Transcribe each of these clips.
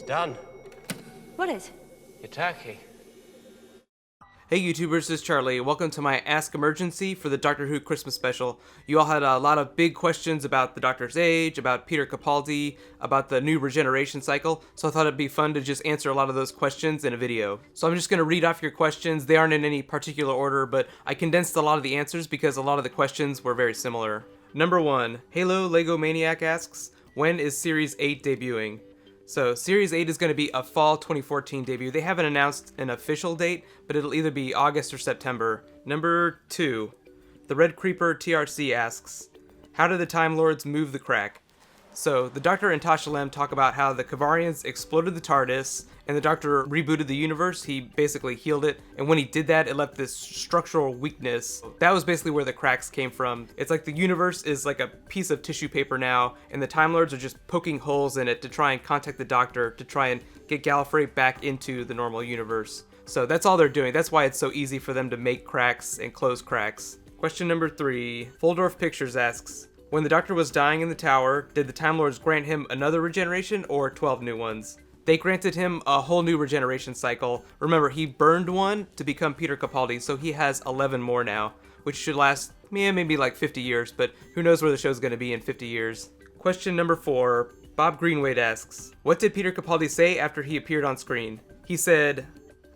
It's done. What is? Your turkey. Hey YouTubers, this is Charlie. Welcome to my Ask Emergency for the Doctor Who Christmas special. You all had a lot of big questions about the Doctor's age, about Peter Capaldi, about the new regeneration cycle, so I thought it'd be fun to just answer a lot of those questions in a video. So I'm just going to read off your questions. They aren't in any particular order, but I condensed a lot of the answers because a lot of the questions were very similar. Number 1, Halo Lego Maniac asks, when is Series 8 debuting? So, Series 8 is going to be a fall 2014 debut. They haven't announced an official date, but it'll either be August or September. Number 2, the Red Creeper TRC asks, how did the Time Lords move the crack? So, the Doctor and Tasha Lem talk about how the Kavarians exploded the TARDIS, and the Doctor rebooted the universe. He basically healed it, and when he did that, it left this structural weakness. That was basically where the cracks came from. It's like the universe is like a piece of tissue paper now, and the Time Lords are just poking holes in it to try and contact the Doctor, to try and get Gallifrey back into the normal universe. So that's all they're doing. That's why it's so easy for them to make cracks and close cracks. Question number 3, Foldorf Pictures asks, when the Doctor was dying in the tower, did the Time Lords grant him another regeneration or 12 new ones? They granted him a whole new regeneration cycle. Remember, he burned one to become Peter Capaldi, so he has 11 more now, which should last maybe like 50 years, but who knows where the show's going to be in 50 years. Question number 4, Bob Greenwade asks, what did Peter Capaldi say after he appeared on screen? He said,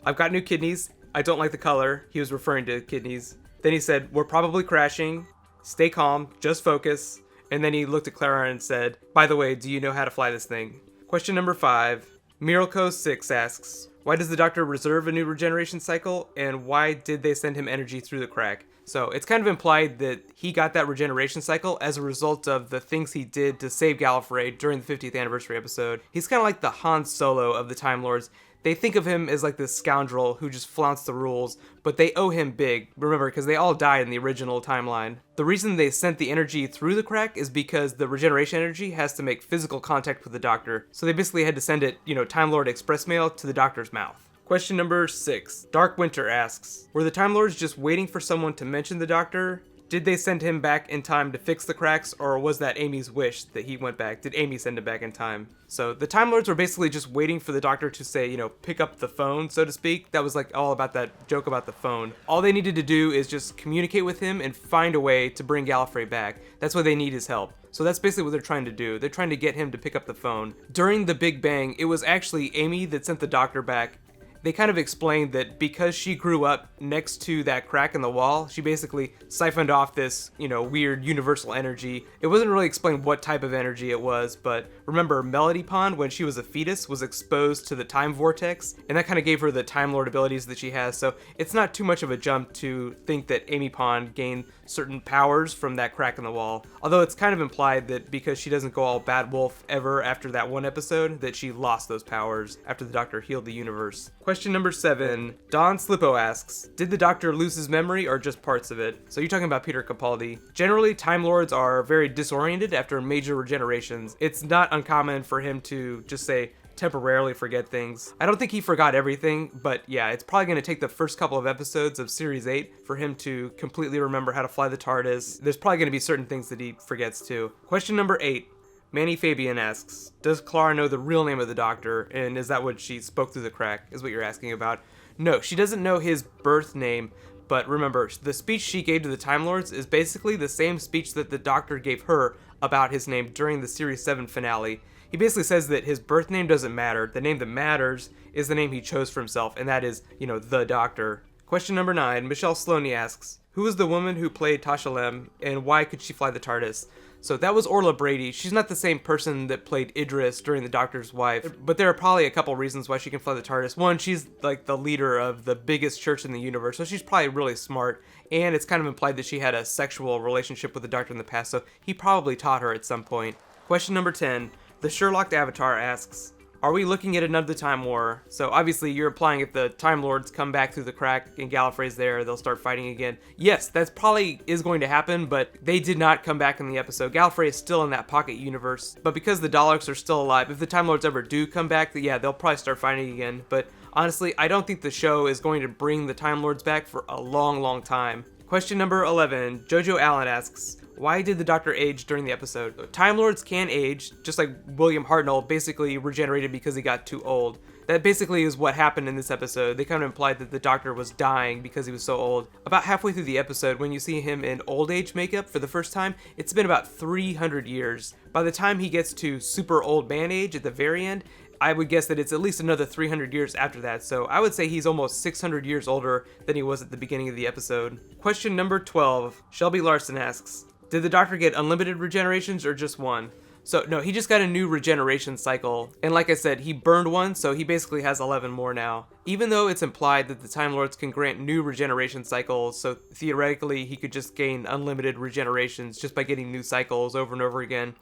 I've got new kidneys, I don't like the color. He was referring to kidneys. Then he said, we're probably crashing. Stay calm, just focus. And then he looked at Clara and said, by the way, do you know how to fly this thing? Question number 5, Miralco6 asks, why does the Doctor reserve a new regeneration cycle, and why did they send him energy through the crack? So it's kind of implied that he got that regeneration cycle as a result of the things he did to save Gallifrey during the 50th anniversary episode. He's kind of like the Han Solo of the Time Lords. They think of him as like this scoundrel who just flounced the rules, but they owe him big, remember, because they all died in the original timeline. The reason they sent the energy through the crack is because the regeneration energy has to make physical contact with the Doctor, so they basically had to send it, Time Lord Express mail to the Doctor's mouth. Question number 6, Dark Winter asks, were the Time Lords just waiting for someone to mention the Doctor? Did they send him back in time to fix the cracks, or was that Amy's wish that he went back? Did Amy send him back in time? So the Time Lords were basically just waiting for the Doctor to say, pick up the phone, so to speak. That was like all about that joke about the phone. All they needed to do is just communicate with him and find a way to bring Gallifrey back. That's why they need his help. So that's basically what they're trying to do. They're trying to get him to pick up the phone. During the Big Bang, it was actually Amy that sent the Doctor back. They kind of explained that because she grew up next to that crack in the wall, she basically siphoned off this, weird universal energy. It wasn't really explained what type of energy it was, but remember, Melody Pond, when she was a fetus, was exposed to the time vortex, and that kind of gave her the Time Lord abilities that she has, so it's not too much of a jump to think that Amy Pond gained certain powers from that crack in the wall. Although it's kind of implied that because she doesn't go all bad wolf ever after that one episode, that she lost those powers after the Doctor healed the universe. Question number 7, Don Slippo asks, did the Doctor lose his memory or just parts of it? So you're talking about Peter Capaldi. Generally, Time Lords are very disoriented after major regenerations. It's not uncommon for him to just say, temporarily forget things. I don't think he forgot everything, but yeah, it's probably going to take the first couple of episodes of Series 8 for him to completely remember how to fly the TARDIS. There's probably going to be certain things that he forgets too. Question number 8, Manny Fabian asks, does Clara know the real name of the Doctor, and is that what she spoke through the crack, is what you're asking about? No, she doesn't know his birth name, but remember, the speech she gave to the Time Lords is basically the same speech that the Doctor gave her about his name during the Series 7 finale. He basically says that his birth name doesn't matter. The name that matters is the name he chose for himself, and that is, the Doctor. Question number 9, Michelle Sloaney asks, who is the woman who played Tasha Lem, and why could she fly the TARDIS? So that was Orla Brady. She's not the same person that played Idris during The Doctor's Wife, but there are probably a couple reasons why she can fly the TARDIS. One, she's like the leader of the biggest church in the universe, so she's probably really smart, and it's kind of implied that she had a sexual relationship with the Doctor in the past, so he probably taught her at some point. Question number 10, the Sherlock Avatar asks, are we looking at another Time War? So obviously you're implying if the Time Lords come back through the crack and Gallifrey's there, they'll start fighting again. Yes, that's probably is going to happen, but they did not come back in the episode. Gallifrey is still in that pocket universe, but because the Daleks are still alive, if the Time Lords ever do come back, yeah, they'll probably start fighting again. But honestly, I don't think the show is going to bring the Time Lords back for a long, long time. Question number 11, Jojo Allen asks, Why did the Doctor age during the episode? Time Lords can age, just like William Hartnell basically regenerated because he got too old. That basically is what happened in this episode. They kind of implied that the Doctor was dying because he was so old. About halfway through the episode, when you see him in old age makeup for the first time, it's been about 300 years. By the time he gets to super old man age at the very end, I would guess that it's at least another 300 years after that, so I would say he's almost 600 years older than he was at the beginning of the episode. Question number 12. Shelby Larson asks, did the Doctor get unlimited regenerations or just one? So no, he just got a new regeneration cycle, and like I said, he burned one, so he basically has 11 more now. Even though it's implied that the Time Lords can grant new regeneration cycles, so theoretically he could just gain unlimited regenerations just by getting new cycles over and over again.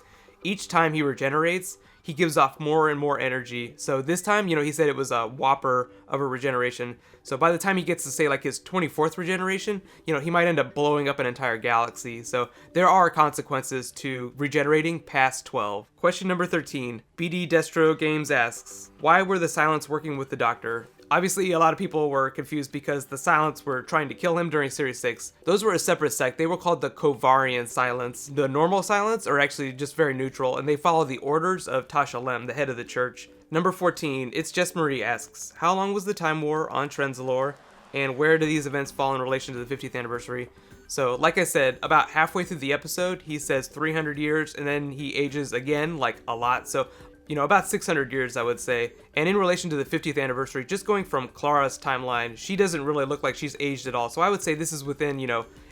Each time he regenerates, he gives off more and more energy. So this time, he said it was a whopper of a regeneration. So by the time he gets to say like his 24th regeneration, he might end up blowing up an entire galaxy. So there are consequences to regenerating past 12. Question number 13. BD Destro Games asks, why were the Silents working with the Doctor? Obviously, a lot of people were confused because the Silents were trying to kill him during Series 6. Those were a separate sect. They were called the Kovarian Silents. The normal Silents are actually just very neutral, and they follow the orders of Tasha Lem, the head of the church. Number 14, It's Just Marie asks, how long was the Time War on Trenzalore, and where do these events fall in relation to the 50th anniversary? So, like I said, about halfway through the episode, he says 300 years, and then he ages again, like a lot. So, about 600 years, I would say. And in relation to the 50th anniversary, just going from Clara's timeline, she doesn't really look like she's aged at all. So I would say this is within,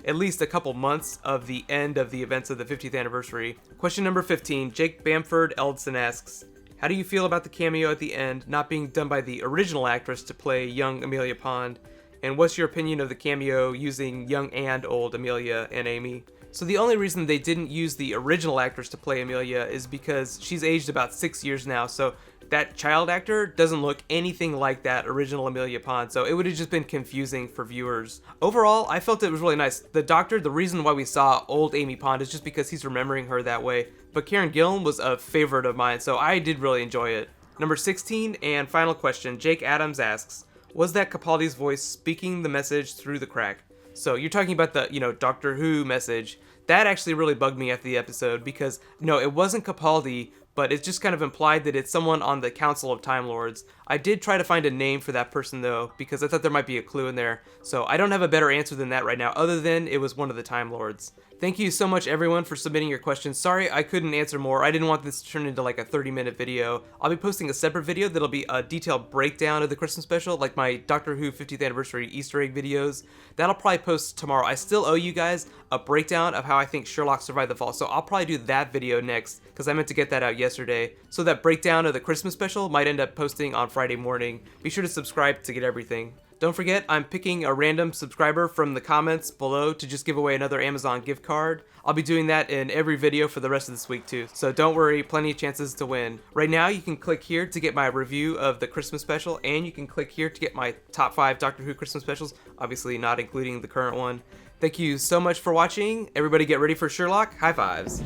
at least a couple months of the end of the events of the 50th anniversary. Question number 15, Jake Bamford Eldson asks, how do you feel about the cameo at the end not being done by the original actress to play young Amelia Pond? And what's your opinion of the cameo using young and old Amelia and Amy? So the only reason they didn't use the original actress to play Amelia is because she's aged about 6 years now, so that child actor doesn't look anything like that original Amelia Pond, so it would have just been confusing for viewers. Overall, I felt it was really nice. The Doctor, the reason why we saw old Amy Pond is just because he's remembering her that way, but Karen Gillan was a favorite of mine, so I did really enjoy it. Number 16 and final question, Jake Adams asks, was that Capaldi's voice speaking the message through the crack? So you're talking about the, Doctor Who message. That actually really bugged me after the episode because, no, it wasn't Capaldi, but it's just kind of implied that it's someone on the Council of Time Lords. I did try to find a name for that person though, because I thought there might be a clue in there. So I don't have a better answer than that right now, other than it was one of the Time Lords. Thank you so much everyone for submitting your questions. Sorry I couldn't answer more. I didn't want this to turn into like a 30-minute video. I'll be posting a separate video that'll be a detailed breakdown of the Christmas special, like my Doctor Who 50th anniversary Easter egg videos. That'll probably post tomorrow. I still owe you guys a breakdown of how I think Sherlock survived the fall, so I'll probably do that video next, because I meant to get that out yesterday. So that breakdown of the Christmas special might end up posting on Friday morning. Be sure to subscribe to get everything. Don't forget, I'm picking a random subscriber from the comments below to just give away another Amazon gift card. I'll be doing that in every video for the rest of this week too, so don't worry, plenty of chances to win. Right now, you can click here to get my review of the Christmas special, and you can click here to get my top 5 Doctor Who Christmas specials, obviously not including the current one. Thank you so much for watching. Everybody get ready for Sherlock. High fives.